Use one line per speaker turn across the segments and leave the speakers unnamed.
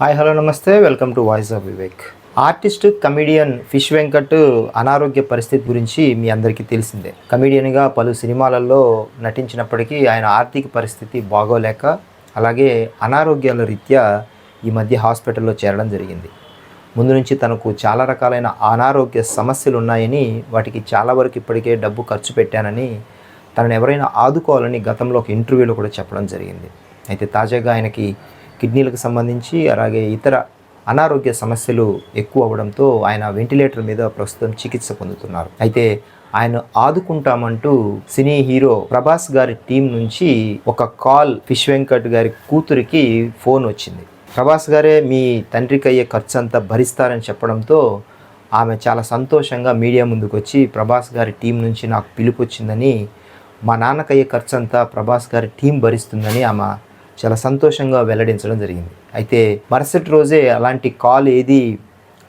Hi hello నమస్తే welcome to voice of Vivek. Artist comedian fish Venkat అనారోగ్య పరిస్థితి గురించి మీ అందరికీ తెలిసిందే. కమెడియన్గా పలు సినిమాలలో నటించినప్పటికీ ఆయన ఆర్థిక పరిస్థితి బాగోలేక అలాగే అనారోగ్యాల రీత్యా ఈ మధ్య హాస్పిటల్లో చేరడం జరిగింది. ముందు నుంచి తనకు చాలా రకాలైన అనారోగ్య సమస్యలు ఉన్నాయని, వాటికి చాలా వరకు ఇప్పటికే డబ్బు ఖర్చు పెట్టానని, తనను ఎవరైనా ఆదుకోవాలని గతంలో ఒక ఇంటర్వ్యూలో కూడా చెప్పడం జరిగింది. అయితే తాజాగా ఆయనకి కిడ్నీలకు సంబంధించి అలాగే ఇతర అనారోగ్య సమస్యలు ఎక్కువ అవ్వడంతో ఆయన వెంటిలేటర్ మీద ప్రస్తుతం చికిత్స పొందుతున్నారు. అయితే ఆయన ఆదుకుంటామంటూ సినీ హీరో ప్రభాస్ గారి టీం నుంచి ఒక కాల్ ఫిష్ వెంకట్ గారి కూతురికి ఫోన్ వచ్చింది. ప్రభాస్ గారే మీ తండ్రికి అయ్యే ఖర్చు అంతా భరిస్తారని చెప్పడంతో ఆమె చాలా సంతోషంగా మీడియా ముందుకు వచ్చి, ప్రభాస్ గారి టీం నుంచి నాకు పిలుపు వచ్చిందని, మా నాన్నకయ్యే ఖర్చు అంతా ప్రభాస్ గారి టీం భరిస్తుందని ఆమె చాలా సంతోషంగా వెల్లడించడం జరిగింది. అయితే మరుసటి రోజే అలాంటి కాల్ ఏది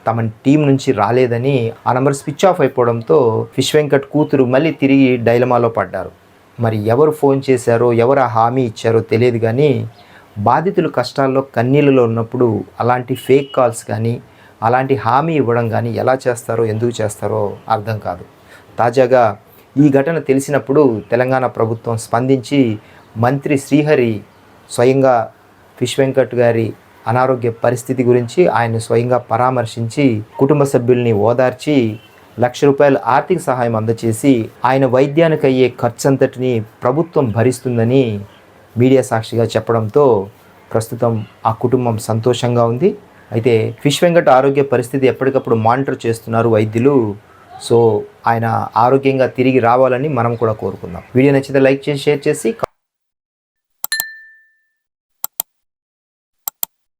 తమ టీం నుంచి రాలేదని, ఆ నెంబర్ స్విచ్ ఆఫ్ అయిపోవడంతో ఫిష్ వెంకట్ కూతురు మళ్ళీ తిరిగి డైలమాలో పడ్డారు. మరి ఎవరు ఫోన్ చేశారో, ఎవరు ఆ హామీ ఇచ్చారో తెలియదు, కానీ బాధితులు కష్టాల్లో కన్నీళ్ళలో ఉన్నప్పుడు అలాంటి ఫేక్ కాల్స్ కానీ అలాంటి హామీ ఇవ్వడం కానీ ఎలా చేస్తారో, ఎందుకు చేస్తారో అర్థం కాదు. తాజాగా ఈ ఘటన తెలిసినప్పుడు తెలంగాణ ప్రభుత్వం స్పందించి మంత్రి శ్రీహరి స్వయంగా ఫిష్ వెంకట్ గారి అనారోగ్య పరిస్థితి గురించి ఆయన స్వయంగా పరామర్శించి కుటుంబ సభ్యుల్ని ఓదార్చి ₹1,00,000 ఆర్థిక సహాయం అందచేసి ఆయన వైద్యానికి అయ్యే ఖర్చంతటిని ప్రభుత్వం భరిస్తుందని మీడియా సాక్షిగా చెప్పడంతో ప్రస్తుతం ఆ కుటుంబం సంతోషంగా ఉంది. అయితే ఫిష్ వెంకట్ ఆరోగ్య పరిస్థితి ఎప్పటికప్పుడు మానిటర్ చేస్తున్నారు వైద్యులు. సో ఆయన ఆరోగ్యంగా తిరిగి రావాలని మనం కూడా కోరుకుందాం. వీడియో నచ్చితే లైక్ చేసి, షేర్ చేసి